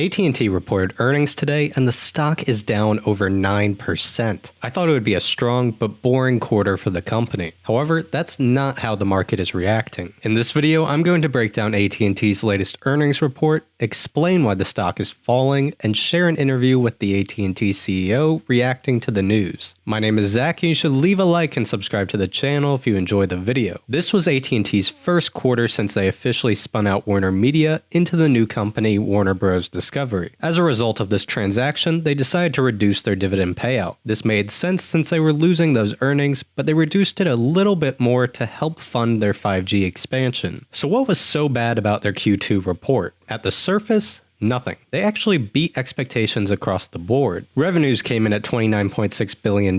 AT&T reported earnings today, and the stock is down over 9%. I thought it would be a strong but boring quarter for the company. However, that's not how the market is reacting. In this video, I'm going to break down AT&T's latest earnings report, explain why the stock is falling, and share an interview with the AT&T CEO reacting to the news. My name is Zach, and you should leave a like and subscribe to the channel if you enjoyed the video. This was AT&T's first quarter since they officially spun out Warner Media into the new company Warner Bros. Discovery. As a result of this transaction, they decided to reduce their dividend payout. This made sense since they were losing those earnings, but they reduced it a little bit more to help fund their 5G expansion. So what was so bad about their Q2 report? At the surface, nothing. They actually beat expectations across the board. Revenues came in at $29.6 billion,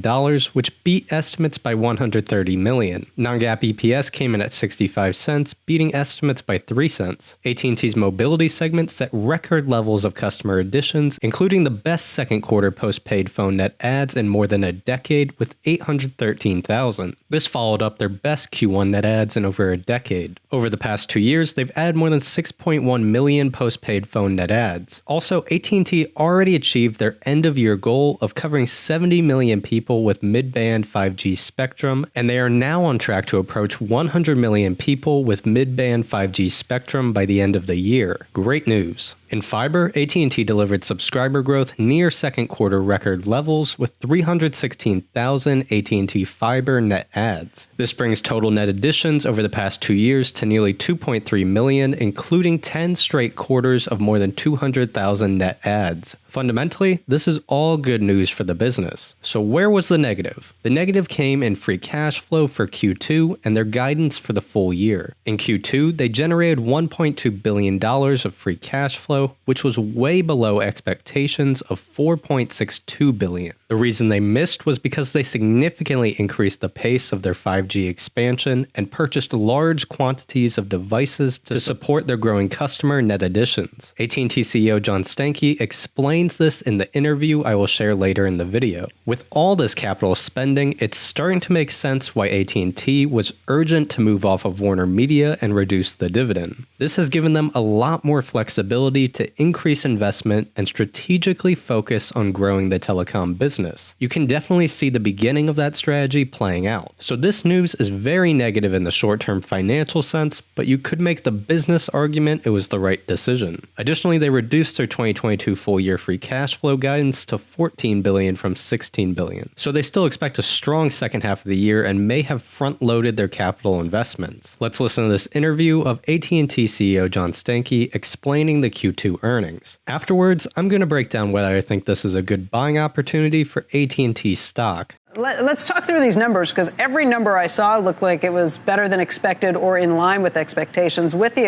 which beat estimates by $130 million. Non-GAAP EPS came in at 65 cents, beating estimates by 3 cents. AT&T's mobility segment set record levels of customer additions, including the best second quarter postpaid phone net adds in more than a decade with 813,000. This followed up their best Q1 net adds in over a decade. Over the past 2 years, they've added more than 6.1 million postpaid phone net adds. Also, AT&T already achieved their end-of-year goal of covering 70 million people with mid-band 5G spectrum, and they are now on track to approach 100 million people with mid-band 5G spectrum by the end of the year. Great news. In fiber, AT&T delivered subscriber growth near second quarter record levels with 316,000 AT&T fiber net adds. This brings total net additions over the past 2 years to nearly 2.3 million, including 10 straight quarters of more than 200,000 net adds. Fundamentally, this is all good news for the business. So where was the negative? The negative came in free cash flow for Q2 and their guidance for the full year. In Q2, they generated $1.2 billion of free cash flow, which was way below expectations of $4.62 billion. The reason they missed was because they significantly increased the pace of their 5G expansion and purchased large quantities of devices to support their growing customer net additions. AT&T CEO John Stankey explains this in the interview I will share later in the video. With all this capital spending, it's starting to make sense why AT&T was urgent to move off of Warner Media and reduce the dividend. This has given them a lot more flexibility to increase investment and strategically focus on growing the telecom business. You can definitely see the beginning of that strategy playing out. So this news is very negative in the short-term financial sense, but you could make the business argument it was the right decision. Additionally, they reduced their 2022 full-year free cash flow guidance to $14 billion from $16 billion. So they still expect a strong second half of the year and may have front-loaded their capital investments. Let's listen to this interview of AT&T CEO John Stankey explaining the Q2 earnings. Afterwards, I'm going to break down whether I think this is a good buying opportunity for AT&T stock. Let's talk through these numbers, because every number I saw looked like it was better than expected or in line with expectations, with the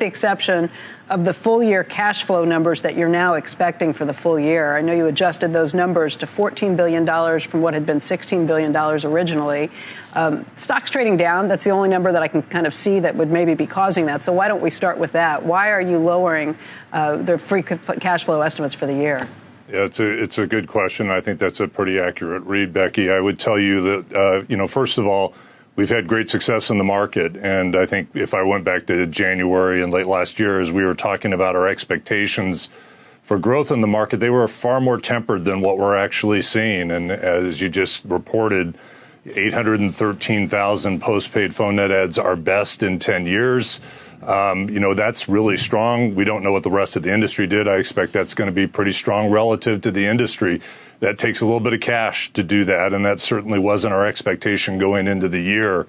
exception of the full year cash flow numbers that you're now expecting for the full year. I know you adjusted those numbers to $14 billion from what had been $16 billion originally. Stock's trading down. That's the only number that I can kind of see that would maybe be causing that. So why don't we start with that? Why are you lowering the free cash flow estimates for the year? Yeah, it's a good question. I think that's a pretty accurate read, Becky. I would tell you that, first of all, we've had great success in the market. And I think if I went back to January and late last year, as we were talking about our expectations for growth in the market, they were far more tempered than what we're actually seeing. And as you just reported, 813,000 postpaid phone net adds, our best in 10 years. That's really strong. We don't know what the rest of the industry did. I expect that's going to be pretty strong relative to the industry. That takes a little bit of cash to do that, and that certainly wasn't our expectation going into the year.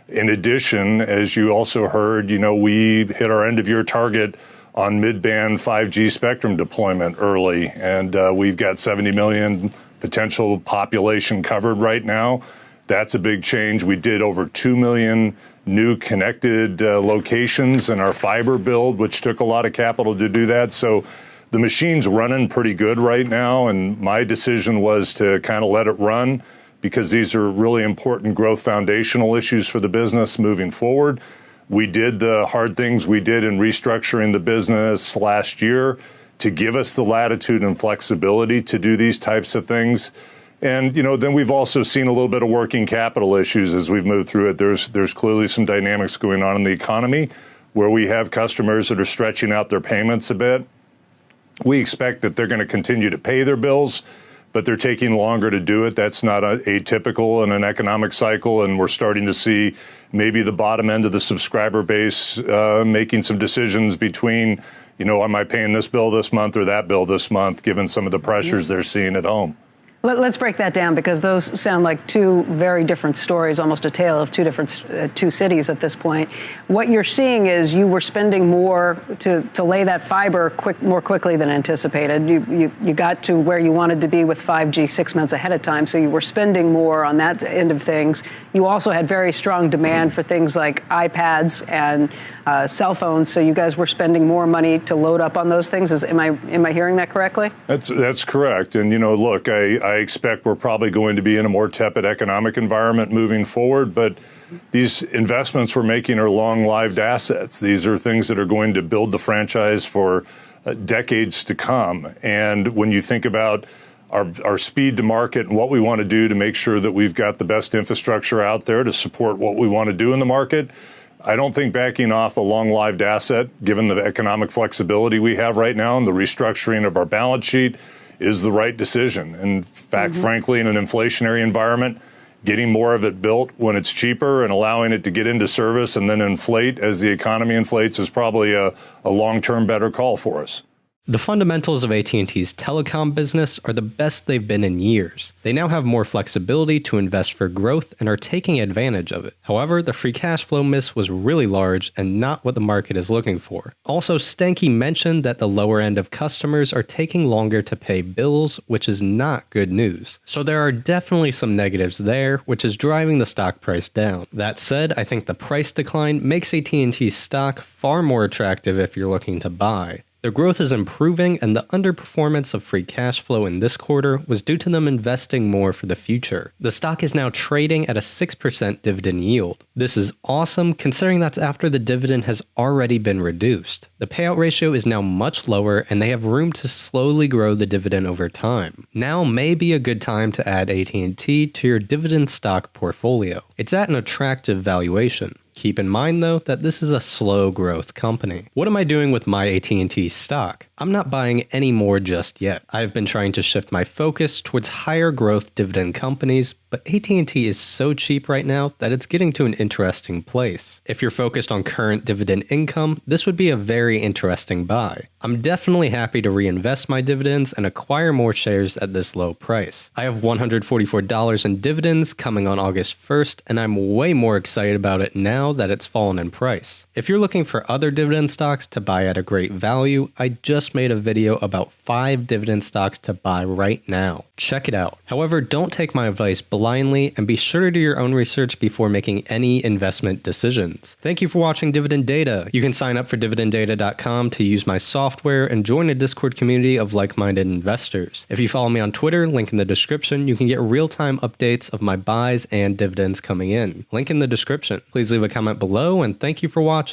In addition, as you also heard, we hit our end-of-year target on mid-band 5G spectrum deployment early, and we've got 70 million potential population covered right now. That's a big change. We did over 2 million new connected locations in our fiber build, which took a lot of capital to do that. So the machine's running pretty good right now, and my decision was to kind of let it run because these are really important growth foundational issues for the business moving forward. We did the hard things we did in restructuring the business last year to give us the latitude and flexibility to do these types of things. And, then we've also seen a little bit of working capital issues as we've moved through it. There's clearly some dynamics going on in the economy where we have customers that are stretching out their payments a bit. We expect that they're going to continue to pay their bills, but they're taking longer to do it. That's not atypical in an economic cycle, and we're starting to see maybe the bottom end of the subscriber base making some decisions between, am I paying this bill this month or that bill this month, given some of the pressures they're seeing at home. Let's break that down, because those sound like two very different stories, almost a tale of two cities at this point. What you're seeing is you were spending more to lay that fiber more quickly than anticipated. You got to where you wanted to be with 5G 6 months ahead of time, so you were spending more on that end of things. You also had very strong demand for things like iPads and cell phones, so you guys were spending more money to load up on those things. Am I hearing that correctly? That's correct. And look, I expect we're probably going to be in a more tepid economic environment moving forward, but these investments we're making are long-lived assets. These are things that are going to build the franchise for decades to come. And when you think about our speed to market and what we want to do to make sure that we've got the best infrastructure out there to support what we want to do in the market, I don't think backing off a long-lived asset, given the economic flexibility we have right now and the restructuring of our balance sheet, is the right decision. In fact, frankly, in an inflationary environment, getting more of it built when it's cheaper and allowing it to get into service and then inflate as the economy inflates is probably a long-term better call for us. The fundamentals of AT&T's telecom business are the best they've been in years. They now have more flexibility to invest for growth and are taking advantage of it. However, the free cash flow miss was really large and not what the market is looking for. Also, Stanky mentioned that the lower end of customers are taking longer to pay bills, which is not good news. So there are definitely some negatives there, which is driving the stock price down. That said, I think the price decline makes AT&T's stock far more attractive if you're looking to buy. Their growth is improving, and the underperformance of free cash flow in this quarter was due to them investing more for the future. The stock is now trading at a 6% dividend yield. This is awesome, considering that's after the dividend has already been reduced. The payout ratio is now much lower, and they have room to slowly grow the dividend over time. Now may be a good time to add AT&T to your dividend stock portfolio. It's at an attractive valuation. Keep in mind, though, that this is a slow growth company. What am I doing with my AT&T stock? I'm not buying any more just yet. I've been trying to shift my focus towards higher growth dividend companies, but AT&T is so cheap right now that it's getting to an interesting place. If you're focused on current dividend income, this would be a very interesting buy. I'm definitely happy to reinvest my dividends and acquire more shares at this low price. I have $144 in dividends coming on August 1st, and I'm way more excited about it now that it's fallen in price. If you're looking for other dividend stocks to buy at a great value, I just made a video about 5 dividend stocks to buy right now. Check it out. However, don't take my advice blindly and be sure to do your own research before making any investment decisions. Thank you for watching Dividend Data. You can sign up for dividenddata.com to use my software and join a Discord community of like-minded investors. If you follow me on Twitter, link in the description, you can get real-time updates of my buys and dividends coming in. Link in the description. Please leave a comment below, and thank you for watching.